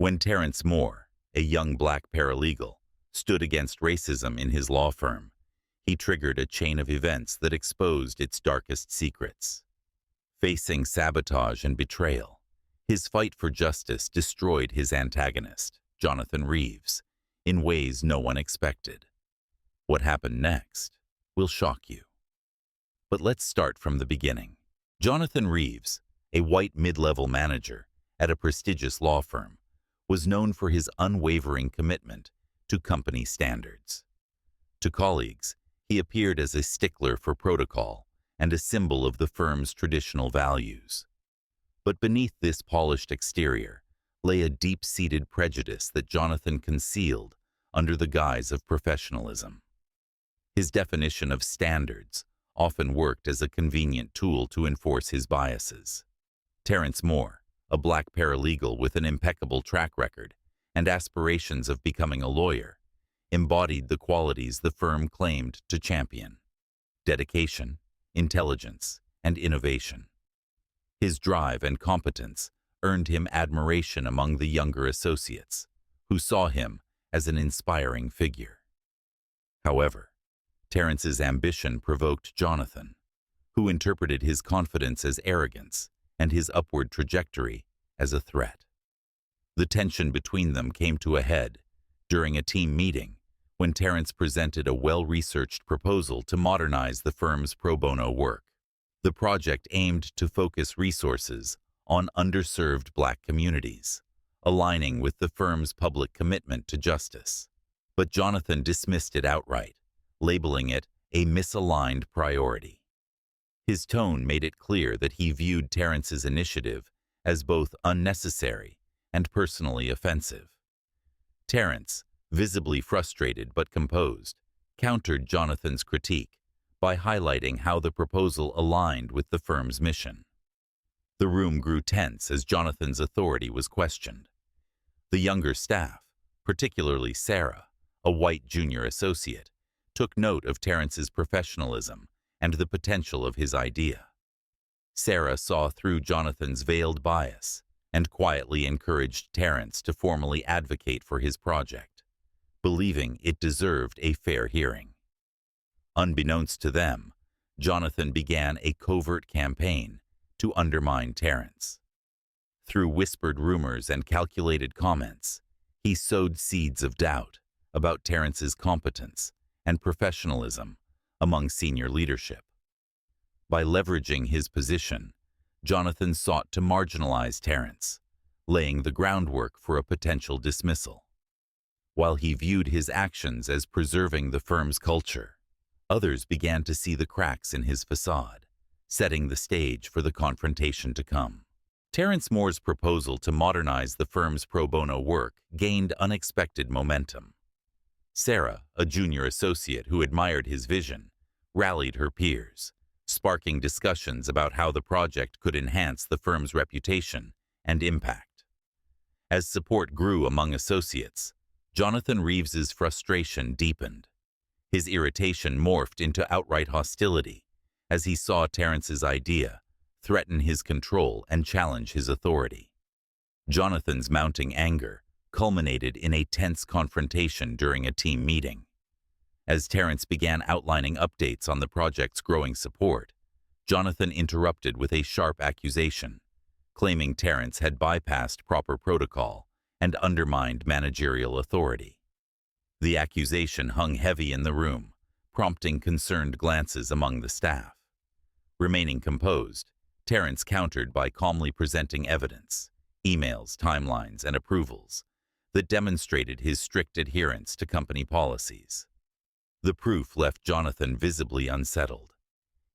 When Terrence Moore, a young black paralegal, stood against racism in his law firm, he triggered a chain of events that exposed its darkest secrets. Facing sabotage and betrayal, his fight for justice destroyed his antagonist, Jonathan Reeves, in ways no one expected. What happened next will shock you. But let's start from the beginning. Jonathan Reeves, a white mid-level manager at a prestigious law firm, was known for his unwavering commitment to company standards. To colleagues, he appeared as a stickler for protocol and a symbol of the firm's traditional values. But beneath this polished exterior lay a deep-seated prejudice that Jonathan concealed under the guise of professionalism. His definition of standards often worked as a convenient tool to enforce his biases. Terrence Moore, a black paralegal with an impeccable track record and aspirations of becoming a lawyer, embodied the qualities the firm claimed to champion: dedication, intelligence, and innovation. His drive and competence earned him admiration among the younger associates, who saw him as an inspiring figure. However, Terrence's ambition provoked Jonathan, who interpreted his confidence as arrogance and his upward trajectory as a threat. The tension between them came to a head during a team meeting when Terrence presented a well-researched proposal to modernize the firm's pro bono work. The project aimed to focus resources on underserved black communities, aligning with the firm's public commitment to justice. But Jonathan dismissed it outright, labeling it a misaligned priority. His tone made it clear that he viewed Terrence's initiative as both unnecessary and personally offensive. Terrence, visibly frustrated but composed, countered Jonathan's critique by highlighting how the proposal aligned with the firm's mission. The room grew tense as Jonathan's authority was questioned. The younger staff, particularly Sarah, a white junior associate, took note of Terrence's professionalism and the potential of his idea. Sarah saw through Jonathan's veiled bias and quietly encouraged Terrence to formally advocate for his project, believing it deserved a fair hearing. Unbeknownst to them, Jonathan began a covert campaign to undermine Terrence. Through whispered rumors and calculated comments, he sowed seeds of doubt about Terrence's competence and professionalism among senior leadership. By leveraging his position, Jonathan sought to marginalize Terrence, laying the groundwork for a potential dismissal. While he viewed his actions as preserving the firm's culture, others began to see the cracks in his facade, setting the stage for the confrontation to come. Terrence Moore's proposal to modernize the firm's pro bono work gained unexpected momentum. Sarah, a junior associate who admired his vision, rallied her peers, sparking discussions about how the project could enhance the firm's reputation and impact. As support grew among associates, Jonathan Reeves's frustration deepened. His irritation morphed into outright hostility as he saw Terrence's idea threaten his control and challenge his authority. Jonathan's mounting anger culminated in a tense confrontation during a team meeting. As Terrence began outlining updates on the project's growing support, Jonathan interrupted with a sharp accusation, claiming Terrence had bypassed proper protocol and undermined managerial authority. The accusation hung heavy in the room, prompting concerned glances among the staff. Remaining composed, Terrence countered by calmly presenting evidence, emails, timelines, and approvals that demonstrated his strict adherence to company policies. The proof left Jonathan visibly unsettled.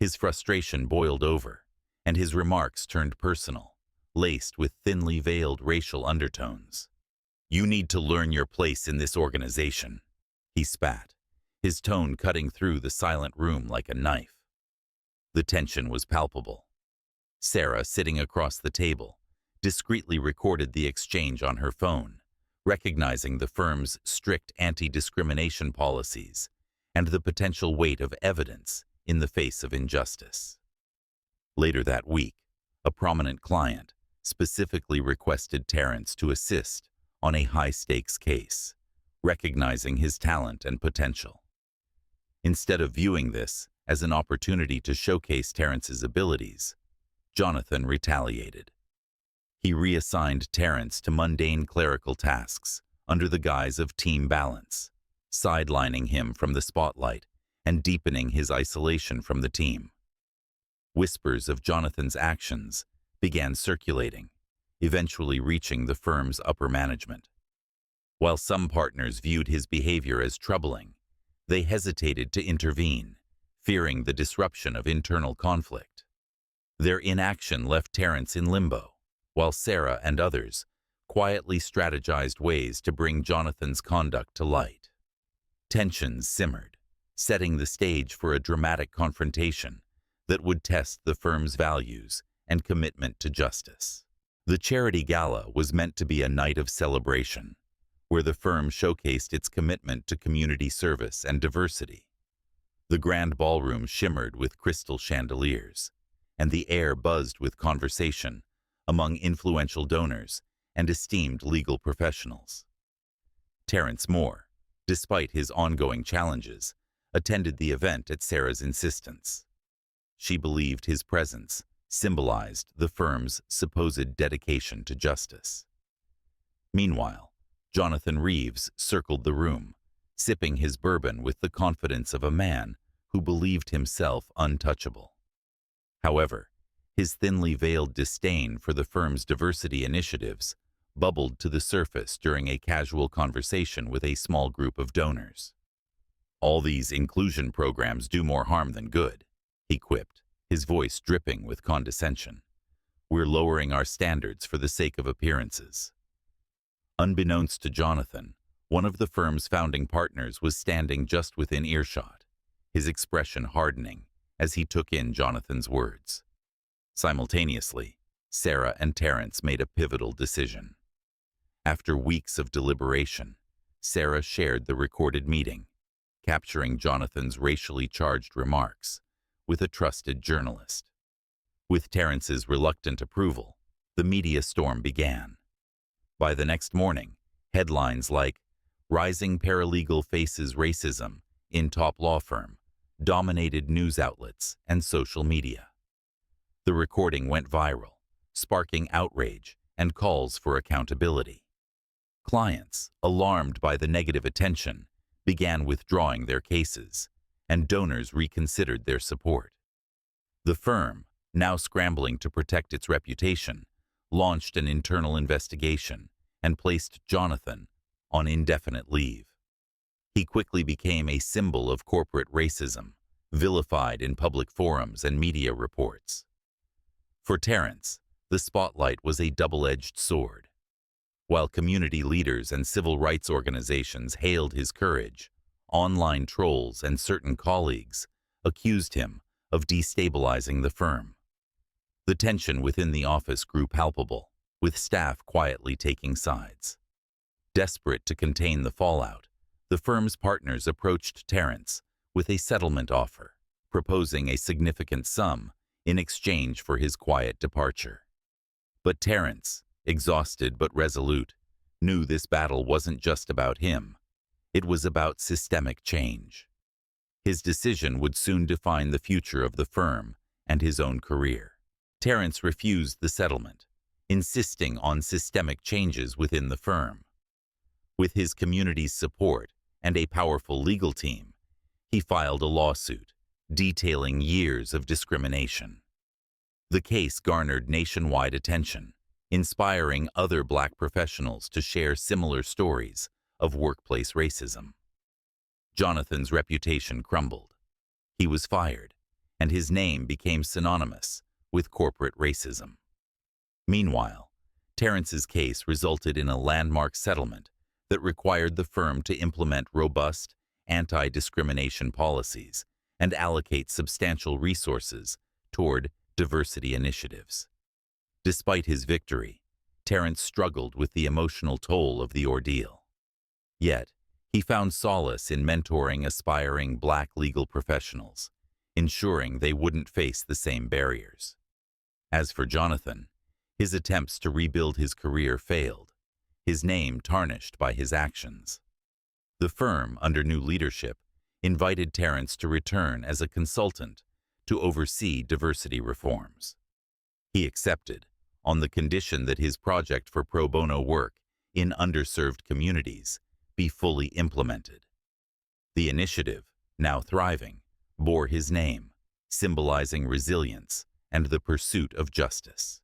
His frustration boiled over, and his remarks turned personal, laced with thinly veiled racial undertones. "You need to learn your place in this organization," he spat, his tone cutting through the silent room like a knife. The tension was palpable. Sarah, sitting across the table, discreetly recorded the exchange on her phone, recognizing the firm's strict anti-discrimination policies and the potential weight of evidence in the face of injustice. Later that week, a prominent client specifically requested Terrence to assist on a high-stakes case, recognizing his talent and potential. Instead of viewing this as an opportunity to showcase Terrence's abilities, Jonathan retaliated. He reassigned Terrence to mundane clerical tasks under the guise of team balance, sidelining him from the spotlight and deepening his isolation from the team. Whispers of Jonathan's actions began circulating, eventually reaching the firm's upper management. While some partners viewed his behavior as troubling, they hesitated to intervene, fearing the disruption of internal conflict. Their inaction left Terrence in limbo, while Sarah and others quietly strategized ways to bring Jonathan's conduct to light. Tensions simmered, setting the stage for a dramatic confrontation that would test the firm's values and commitment to justice. The charity gala was meant to be a night of celebration, where the firm showcased its commitment to community service and diversity. The grand ballroom shimmered with crystal chandeliers, and the air buzzed with conversation among influential donors and esteemed legal professionals. Terrence Moore, despite his ongoing challenges, attended the event at Sarah's insistence. She believed his presence symbolized the firm's supposed dedication to justice. Meanwhile, Jonathan Reeves circled the room, sipping his bourbon with the confidence of a man who believed himself untouchable. However, his thinly veiled disdain for the firm's diversity initiatives bubbled to the surface during a casual conversation with a small group of donors. "All these inclusion programs do more harm than good," he quipped, his voice dripping with condescension. "We're lowering our standards for the sake of appearances." Unbeknownst to Jonathan, one of the firm's founding partners was standing just within earshot, his expression hardening as he took in Jonathan's words. Simultaneously, Sarah and Terrence made a pivotal decision. After weeks of deliberation, Sarah shared the recorded meeting, capturing Jonathan's racially charged remarks with a trusted journalist. With Terrence's reluctant approval, the media storm began. By the next morning, headlines like "Rising Paralegal Faces Racism in Top Law Firm" dominated news outlets and social media. The recording went viral, sparking outrage and calls for accountability. Clients, alarmed by the negative attention, began withdrawing their cases, and donors reconsidered their support. The firm, now scrambling to protect its reputation, launched an internal investigation and placed Jonathan on indefinite leave. He quickly became a symbol of corporate racism, vilified in public forums and media reports. For Terrence, the spotlight was a double-edged sword. While community leaders and civil rights organizations hailed his courage, online trolls and certain colleagues accused him of destabilizing the firm. The tension within the office grew palpable, with staff quietly taking sides. Desperate to contain the fallout, the firm's partners approached Terrence with a settlement offer, proposing a significant sum in exchange for his quiet departure. But Terrence, exhausted but resolute, knew this battle wasn't just about him. It was about systemic change. His decision would soon define the future of the firm and his own career. Terrence refused the settlement, insisting on systemic changes within the firm. With his community's support and a powerful legal team, he filed a lawsuit detailing years of discrimination. The case garnered nationwide attention, inspiring other Black professionals to share similar stories of workplace racism. Jonathan's reputation crumbled. He was fired, and his name became synonymous with corporate racism. Meanwhile, Terrence's case resulted in a landmark settlement that required the firm to implement robust anti-discrimination policies and allocate substantial resources toward diversity initiatives. Despite his victory, Terrence struggled with the emotional toll of the ordeal. Yet, he found solace in mentoring aspiring Black legal professionals, ensuring they wouldn't face the same barriers. As for Jonathan, his attempts to rebuild his career failed, his name tarnished by his actions. The firm, under new leadership, invited Terrence to return as a consultant to oversee diversity reforms. He accepted, on the condition that his project for pro bono work in underserved communities be fully implemented. The initiative, now thriving, bore his name, symbolizing resilience and the pursuit of justice.